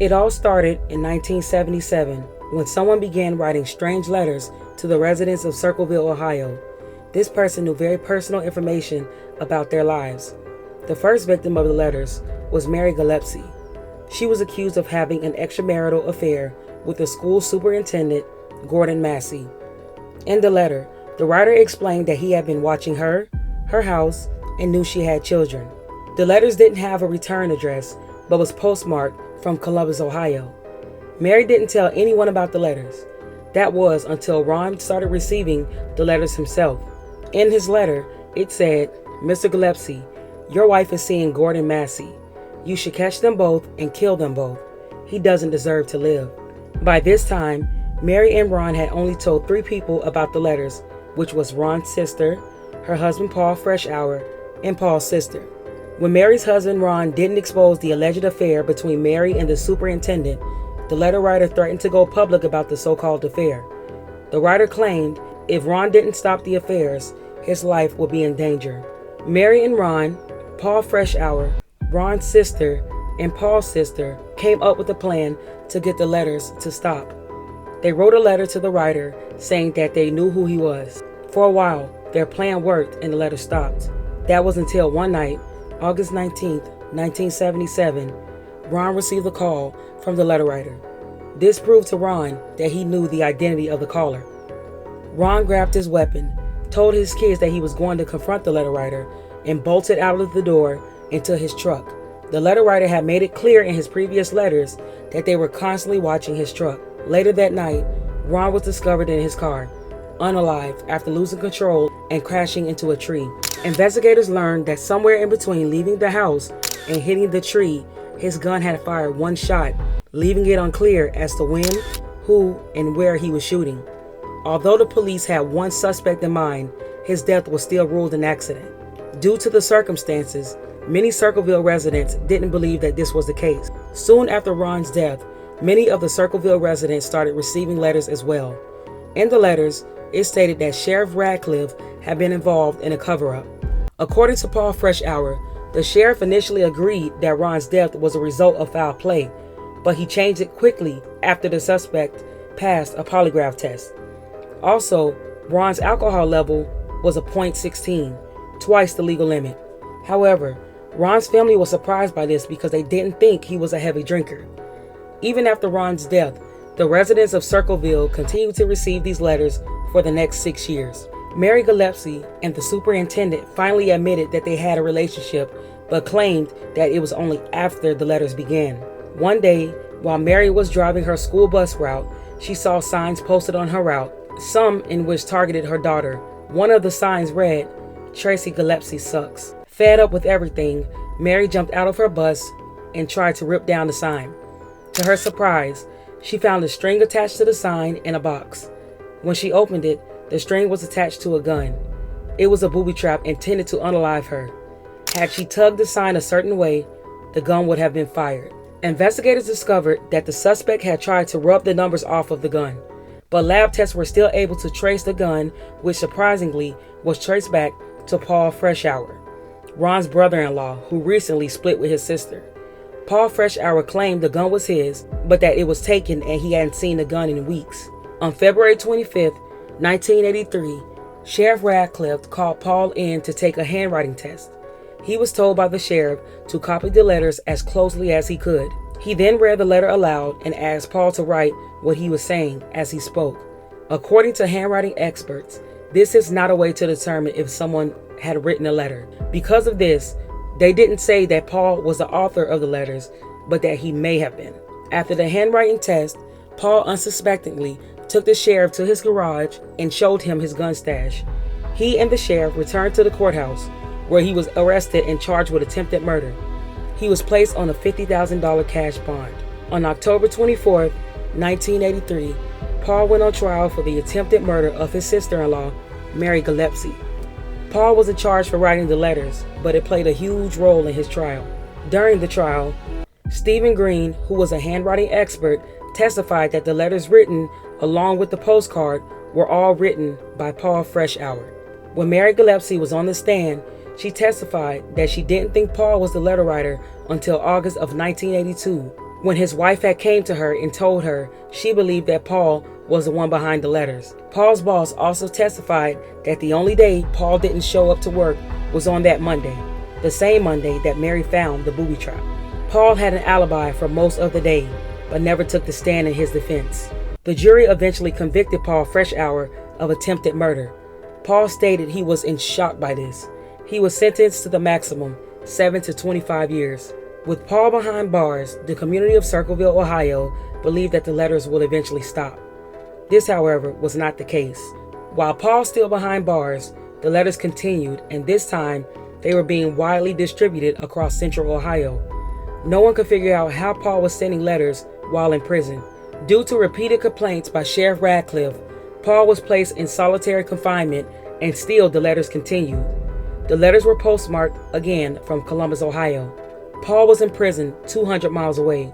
It all started in 1977 when someone began writing strange letters to the residents of Circleville, Ohio. This person knew very personal information about their lives. The first victim of the letters was Mary Gillespie. She was accused of having an extramarital affair with the school superintendent, Gordon Massey. In the letter, the writer explained that he had been watching her house, and knew she had children. The letters didn't have a return address, but was postmarked from Columbus, Ohio. Mary didn't tell anyone about the letters. That was until Ron started receiving the letters himself. In his letter, it said, "Mr. Gillespie, your wife is seeing Gordon Massey. You should catch them both and kill them both. He doesn't deserve to live." By this time, Mary and Ron had only told 3 people about the letters, which was Ron's sister, her husband Paul Freshour, and Paul's sister. When Mary's husband Ron didn't expose the alleged affair between Mary and the superintendent, the letter writer threatened to go public about the so-called affair. The writer claimed if Ron didn't stop the affairs, his life would be in danger. Mary and Ron, Paul Freshour, Ron's sister, and Paul's sister came up with a plan to get the letters to stop. They wrote a letter to the writer saying that they knew who he was. For a while, their plan worked and the letter stopped. That was until one night, August 19, 1977, Ron received a call from the letter writer. This proved to Ron that he knew the identity of the caller. Ron grabbed his weapon, told his kids that he was going to confront the letter writer, and bolted out of the door into his truck. The letter writer had made it clear in his previous letters that they were constantly watching his truck. Later that night, Ron was discovered in his car, unalived after losing control and crashing into a tree. Investigators learned that somewhere in between leaving the house and hitting the tree, his gun had fired one shot, leaving it unclear as to when, who, and where he was shooting. Although the police had one suspect in mind, his death was still ruled an accident. Due to the circumstances, many Circleville residents didn't believe that this was the case. Soon after Ron's death, many of the Circleville residents started receiving letters as well. In the letters, it stated that Sheriff Radcliffe had been involved in a cover-up. According to Paul Freshour, the sheriff initially agreed that Ron's death was a result of foul play, but he changed it quickly after the suspect passed a polygraph test. Also, Ron's alcohol level was a .16, twice the legal limit. However, Ron's family was surprised by this because they didn't think he was a heavy drinker. Even after Ron's death, the residents of Circleville continued to receive these letters for the next 6 years. Mary Gillespie and the superintendent finally admitted that they had a relationship, but claimed that it was only after the letters began. One day, while Mary was driving her school bus route, she saw signs posted on her route, some in which targeted her daughter. One of the signs read, "Tracy Gillespie sucks." Fed up with everything, Mary jumped out of her bus and tried to rip down the sign. To her surprise, she found a string attached to the sign in a box. When she opened it, the string was attached to a gun. It was a booby trap intended to unalive her. Had she tugged the sign a certain way, the gun would have been fired. Investigators discovered that the suspect had tried to rub the numbers off of the gun, but lab tests were still able to trace the gun, which surprisingly was traced back to Paul Freshour, Ron's brother-in-law, who recently split with his sister. Paul Freshour claimed the gun was his, but that it was taken and he hadn't seen the gun in weeks. On February 25, 1983, Sheriff Radcliffe called Paul in to take a handwriting test. He was told by the sheriff to copy the letters as closely as he could. He then read the letter aloud and asked Paul to write what he was saying as he spoke. According to handwriting experts, this is not a way to determine if someone had written a letter. Because of this, they didn't say that Paul was the author of the letters, but that he may have been. After the handwriting test, Paul unsuspectingly took the sheriff to his garage and showed him his gun stash. He and the sheriff returned to the courthouse, where he was arrested and charged with attempted murder. He was placed on a $50,000 cash bond. On October 24, 1983, Paul went on trial for the attempted murder of his sister-in-law, Mary Gillespie. Paul wasn't charged for writing the letters, but it played a huge role in his trial. During the trial, Stephen Green, who was a handwriting expert, testified that the letters written along with the postcard were all written by Paul Freshour. When Mary Gillespie was on the stand, she testified that she didn't think Paul was the letter writer until August of 1982, when his wife had came to her and told her she believed that Paul was the one behind the letters. Paul's boss also testified that the only day Paul didn't show up to work was on that Monday, the same Monday that Mary found the booby trap. Paul had an alibi for most of the day, but never took the stand in his defense. The jury eventually convicted Paul Freshour of attempted murder. Paul stated he was in shock by this. He was sentenced to the maximum, 7 to 25 years. With Paul behind bars, the community of Circleville, Ohio, believed that the letters will eventually stop. This, however, was not the case. While Paul still behind bars, the letters continued, and this time they were being widely distributed across central Ohio. No one could figure out how Paul was sending letters while in prison. Due to repeated complaints by Sheriff Radcliffe, Paul was placed in solitary confinement, and still the letters continued. The letters were postmarked again from Columbus, Ohio. Paul was in prison 200 miles away.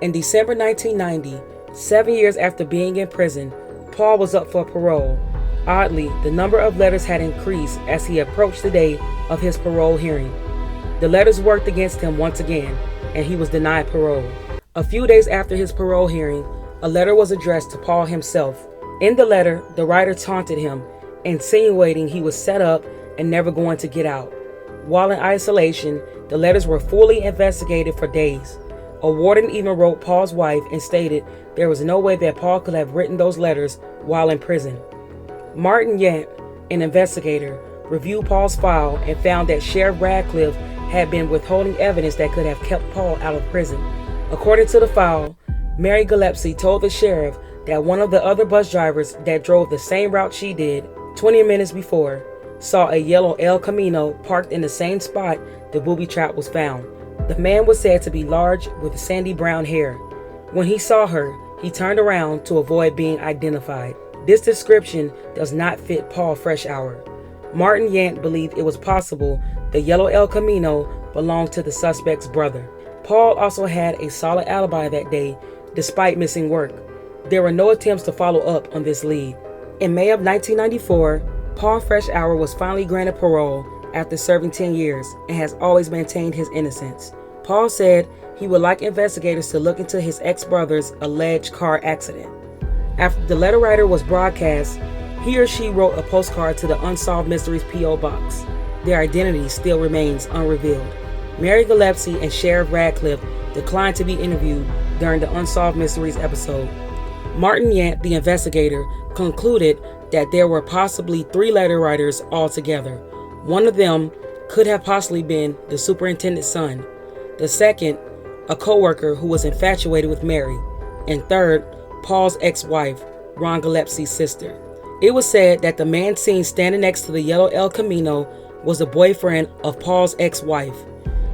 In December 1990, 7 years after being in prison, Paul was up for parole. Oddly, the number of letters had increased as he approached the day of his parole hearing. The letters worked against him once again, and he was denied parole. A few days after his parole hearing, a letter was addressed to Paul himself. In the letter, the writer taunted him, insinuating he was set up and never going to get out. While in isolation, the letters were fully investigated for days. A warden even wrote Paul's wife and stated there was no way that Paul could have written those letters while in prison. Martin Yant, an investigator, reviewed Paul's file and found that Sheriff Radcliffe had been withholding evidence that could have kept Paul out of prison. According to the file, Mary Gillespie told the sheriff that one of the other bus drivers that drove the same route she did 20 minutes before saw a yellow El Camino parked in the same spot the booby trap was found. The man was said to be large with sandy brown hair. When he saw her, he turned around to avoid being identified. This description does not fit Paul Freshour. Martin Yant believed it was possible the yellow El Camino belonged to the suspect's brother. Paul also had a solid alibi that day, despite missing work. There were no attempts to follow up on this lead. In May of 1994, Paul Freshour was finally granted parole after serving 10 years and has always maintained his innocence. Paul said he would like investigators to look into his ex-brother's alleged car accident. After the letter writer was broadcast, he or she wrote a postcard to the Unsolved Mysteries P.O. Box. Their identity still remains unrevealed. Mary Gillespie and Sheriff Radcliffe declined to be interviewed during the Unsolved Mysteries episode. Martin Yant, the investigator, concluded that there were possibly 3 letter writers altogether. One of them could have possibly been the superintendent's son. The second, a co-worker who was infatuated with Mary. And third, Paul's ex-wife, Ron Gillespie's sister. It was said that the man seen standing next to the yellow El Camino was the boyfriend of Paul's ex-wife.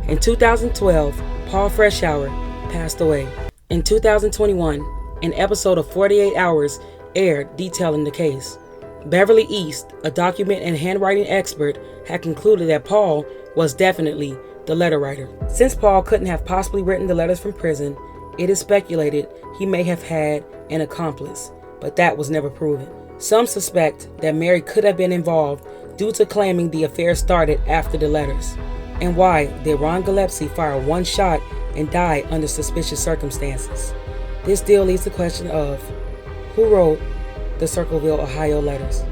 In 2012, Paul Freshour passed away. In 2021, an episode of 48 Hours aired detailing the case. Beverly East, a document and handwriting expert, had concluded that Paul was definitely the letter writer. Since Paul couldn't have possibly written the letters from prison, it is speculated he may have had an accomplice, but that was never proven. Some suspect that Mary could have been involved due to claiming the affair started after the letters. And why did Ron Gillespie fire one shot and die under suspicious circumstances? This still leaves the question of who wrote the Circleville, Ohio letters.